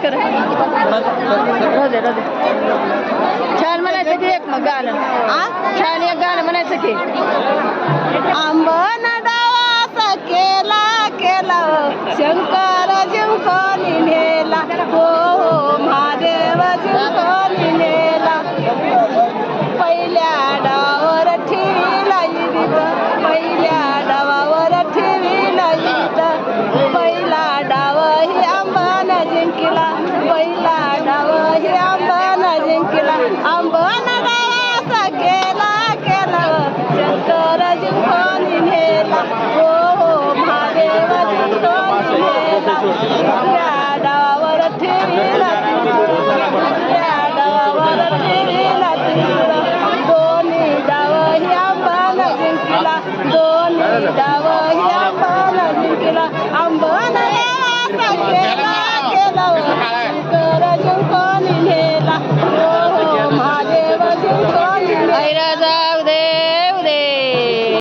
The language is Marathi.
करा. राहू दे. छान म्हणायचं की एक मग गाणं. छान एक गाणं म्हणायचं की. आंबन डावासा केला शंकर